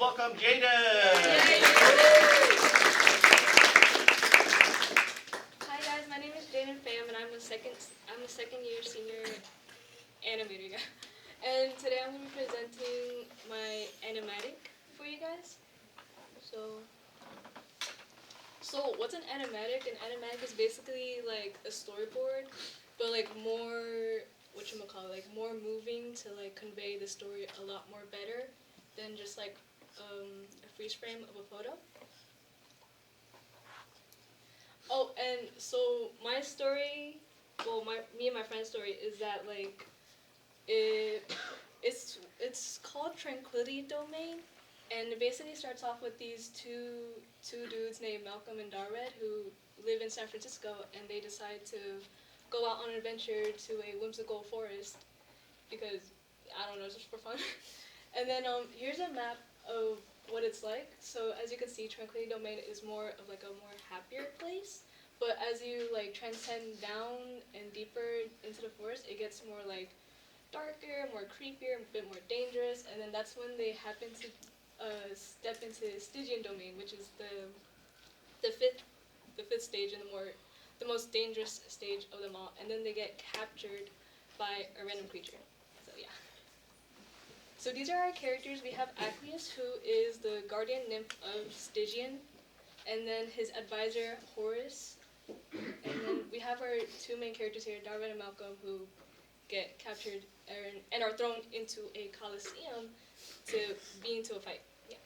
welcome Jaden. Hi guys, my name is JaidynP and I'm a second year senior animator. And today I'm going to be presenting my animatic for you guys. So what's an animatic? An animatic is basically like a storyboard, but like more more moving to like convey the story a lot more better than just like a freeze frame of a photo. Oh, and so my story, me and my friend's story is that like it's called Tranquility Domain, and it basically starts off with these two dudes named Malcolm and Darred who live in San Francisco, and they decide to go out on an adventure to a whimsical forest because I don't know, just for fun. And then here's a map of what it's like. So as you can see, Tranquility Domain is more of like a more happier place. But as you like transcend down and deeper into the forest, it gets more like darker, more creepier, a bit more dangerous. And then that's when they happen to step into Stygian Domain, which is the fifth stage and the most dangerous stage of them all. And then they get captured by a random creature. So yeah. So these are our characters. We have Aqueous, who is the guardian nymph of Stygian, and then his advisor, Horus. And then we have our two main characters here, Darwin and Malcolm, who get captured and are thrown into a coliseum to be into a fight. Yeah.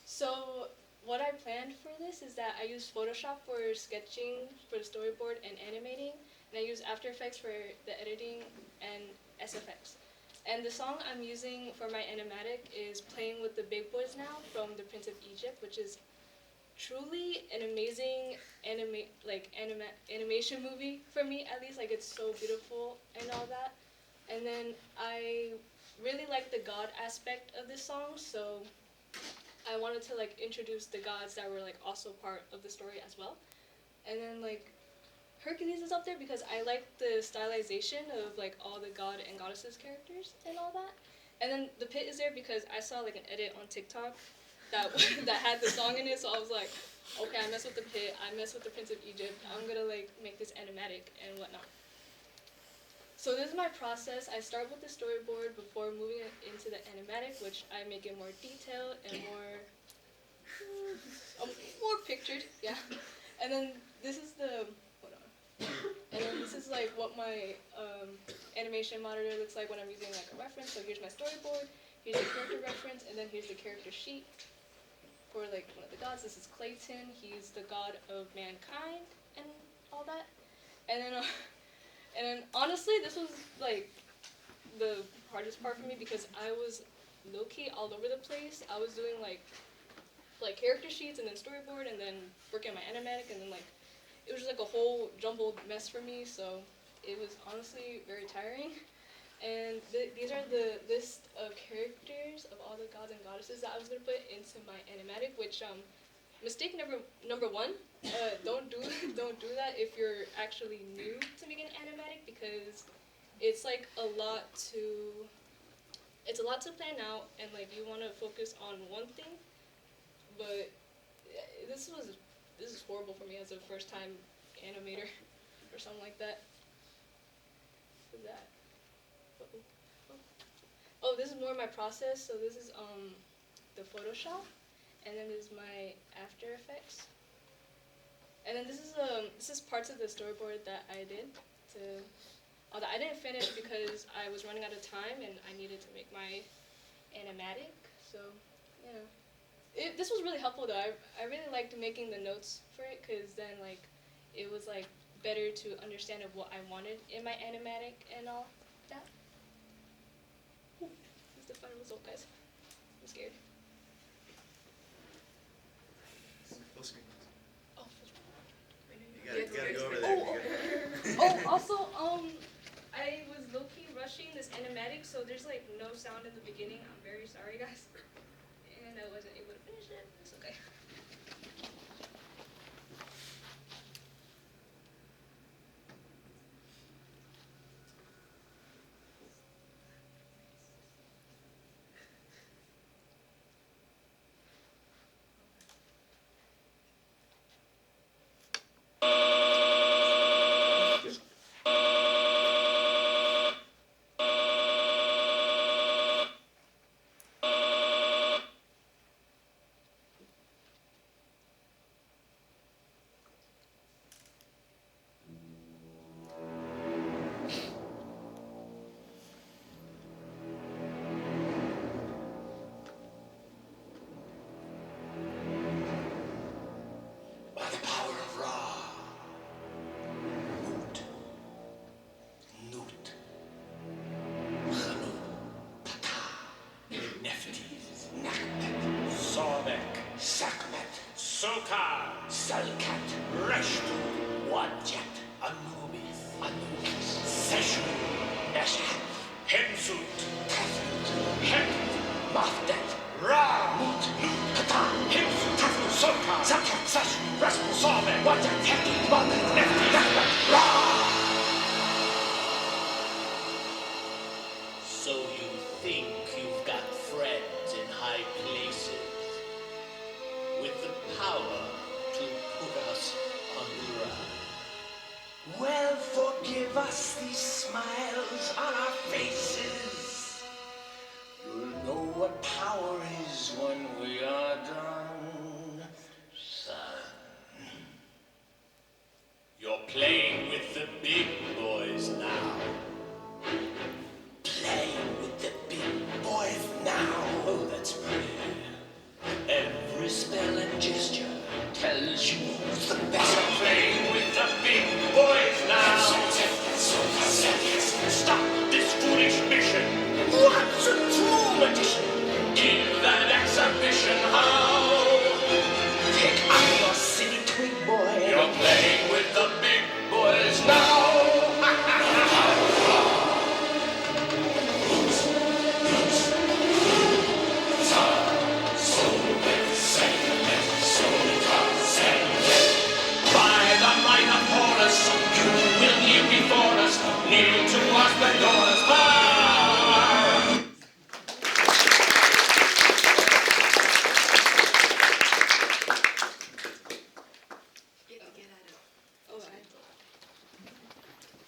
So what I planned for this is that I used Photoshop for sketching, for the storyboard, and animating, and I used After Effects for the editing and SFX. And the song I'm using for my animatic is Playing with the Big Boys Now from The Prince of Egypt, which is truly an amazing animation movie for me, at least. Like, it's so beautiful and all that. And then I really like the god aspect of this song, so I wanted to like introduce the gods that were like also part of the story as well. And then like Hercules is up there because I like the stylization of like all the god and goddesses characters and all that. And then the pit is there because I saw like an edit on TikTok that that had the song in it, so I was like, okay, I mess with the pit, I mess with the Prince of Egypt, I'm gonna like make this animatic and whatnot. So this is my process. I start with the storyboard before moving it into the animatic, which I make it more detailed and more pictured, yeah. And then this is and then this is like what my animation monitor looks like when I'm using like a reference. So here's my storyboard, here's the character reference, and then here's the character sheet for like one of the gods. This is Clayton. He's the god of mankind and all that. And then honestly, this was like the hardest part for me because I was low-key all over the place. I was doing like character sheets and then storyboard and then working on my animatic, and then like it was just like a whole jumbled mess for me, so it was honestly very tiring. And these are the list of characters of all the gods and goddesses that I was going to put into my animatic, which mistake number one, don't do that if you're actually new to making an animatic, because it's like a lot to plan out, and like you want to focus on one thing, but this is horrible for me as a first time animator or something like that. What's that? Oh, this is more my process. So this is the Photoshop, and then this is my After Effects, and then this is parts of the storyboard that I did that I didn't finish because I was running out of time and I needed to make my animatic. So yeah. This was really helpful though. I really liked making the notes for it, because then like it was like better to understand of what I wanted in my animatic and all that. This is the final result, guys. I'm scared. Full screen. Oh, You gotta go over there. Also, I was low-key rushing this animatic, so there's like no sound in the beginning. I'm very sorry, guys. And I wasn't able to finish it. It's okay. Sakmet, Sokar, Salkat, Reshtu, Wadjat, Anubis, Seshu, Neshat, Hemsut, Tefnut, Hem, Mafdet, Ra, Mut, Katan, Hemsut, Tefnut, Sokar, Zakat, Seshu, Respu, Sobe, Wadjat, Tefki, Mafdet, Nefti, Yakbat, Ra! So you think you've got friends in high places with the power to put us underground? Well, forgive us these smiles on our faces. You'll know what power is when we are done, son. You're playing with the big boys now. Playing with the big boys now. Oh, that's pretty. Every spell and gesture tells you Who's the best? playing with the big boys now. Stop this foolish mission. What's a true magician? Give an exhibition how Pick up your silly twig boy. you're playing with the big boys now. By the might of Horus, you will kneel before us, kneel to us the doors. Power! Oh,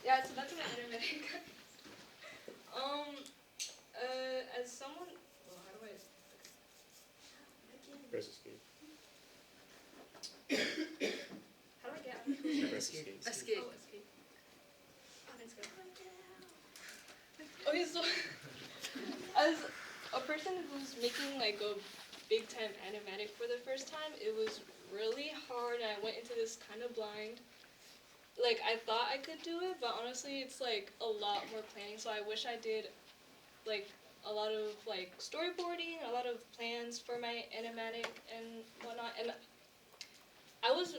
yeah, so that's my animatic. As someone, well, how do I? Press escape. How do I get out of here? Press escape. Escape. Oh, escape. Oh, thanks, guys. Okay, so as a person who's making like a big time animatic for the first time, it was really hard, and I went into this kind of blind. Like, I thought I could do it, but honestly, it's like a lot more planning. So I wish I did like a lot of like storyboarding, a lot of plans for my animatic and whatnot. And I was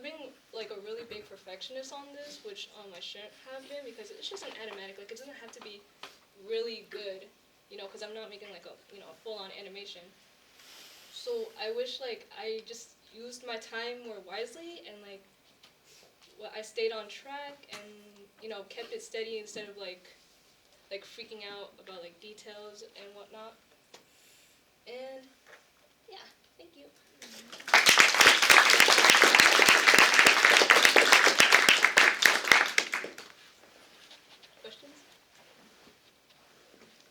being like a really big perfectionist on this, which I shouldn't have been, because it's just an animatic. Like, it doesn't have to be really good, you know, because I'm not making like a a full-on animation. So I wish like I just used my time more wisely, and like I stayed on track and kept it steady instead of like freaking out about like details and whatnot. And yeah, thank you. Questions?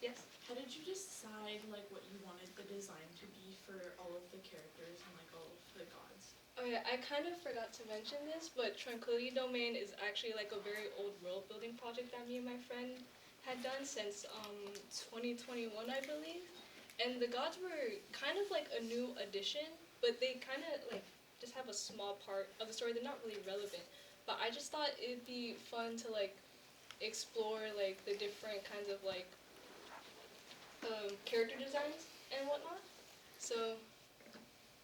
Yes? How did you decide like what you wanted the design to be for all of the characters and like all of the gods? Oh yeah, I kind of forgot to mention this, but Tranquility Domain is actually like a very old world building project that me and my friend had done since 2021, I believe. And the gods were kind of like a new addition, but they kind of like just have a small part of the story. They're not really relevant, but I just thought it'd be fun to like explore like the different kinds of like character designs and whatnot. So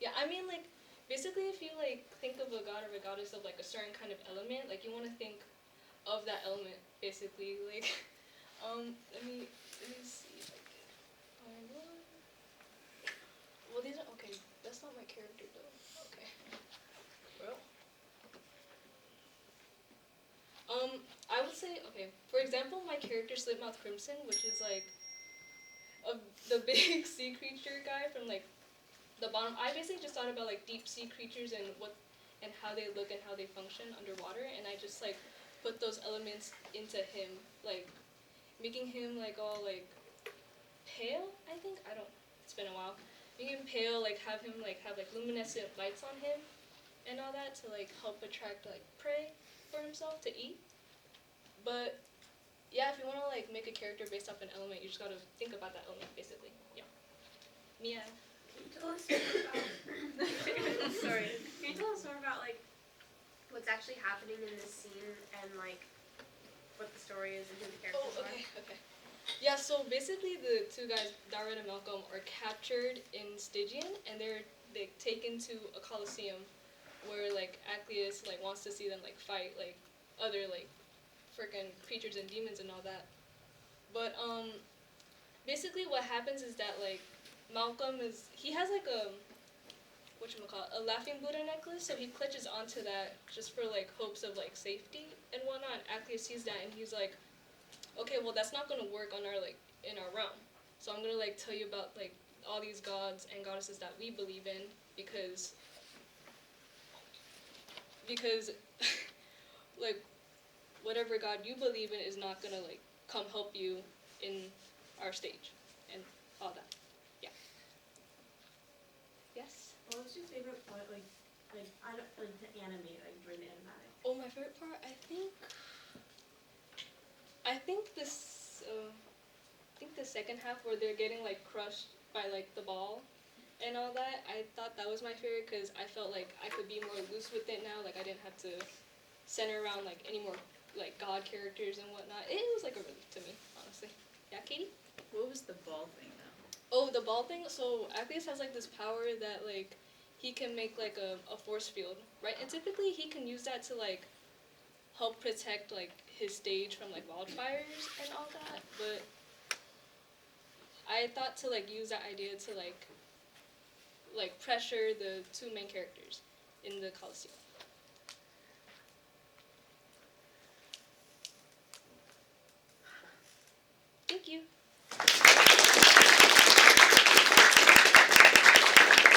yeah, I mean, like, basically if you like think of a god or a goddess of like a certain kind of element, like you want to think of that element basically. Like let me see if I can find one. Well, these are okay. That's not my character though. Okay. Well, I would say, okay, for example, my character Slipmouth Crimson, which is like the big sea creature guy from like the bottom. I basically just thought about like deep sea creatures and how they look and how they function underwater, and I just like put those elements into him, like making him like all like pale. I think, I don't. It's been a while. Making him pale, like have him like have like luminescent lights on him, and all that to like help attract like prey for himself to eat. But yeah, if you want to like make a character based off an element, you just gotta think about that element basically. Yeah. Mia. Can you tell us more about sorry. Can you tell us more about like what's actually happening in this scene and like what the story is and who the characters Oh, okay, okay. Yeah, so basically the two guys, Darwin and Malcolm, are captured in Stygian, and they're taken to a coliseum where like Acleus like wants to see them like fight like other like freaking creatures and demons and all that. But basically what happens is that like Malcolm he has like a whatchamacallit, a laughing Buddha necklace, so he clutches onto that just for like hopes of like safety and whatnot. Acleus sees that and he's like, okay, well that's not gonna work on our like in our realm. So I'm gonna like tell you about like all these gods and goddesses that we believe in because like whatever god you believe in is not gonna like come help you in our stage and all that. Yeah. Yes? What was your favorite part, like I don't like to animate, like during the animatic? Oh, my favorite part, I think the second half where they're getting like crushed by like the ball and all that. I thought that was my favorite because I felt like I could be more loose with it now. Like I didn't have to center around like any more like god characters and whatnot. It was like a relief to me, honestly. Yeah, Katie? What was the ball thing though? Oh, the ball thing? So Acleus has like this power that like he can make like a force field, right? And typically he can use that to like help protect like his stage from like wildfires and all that. But I thought to like use that idea to like pressure the two main characters in the Colosseum. Thank you.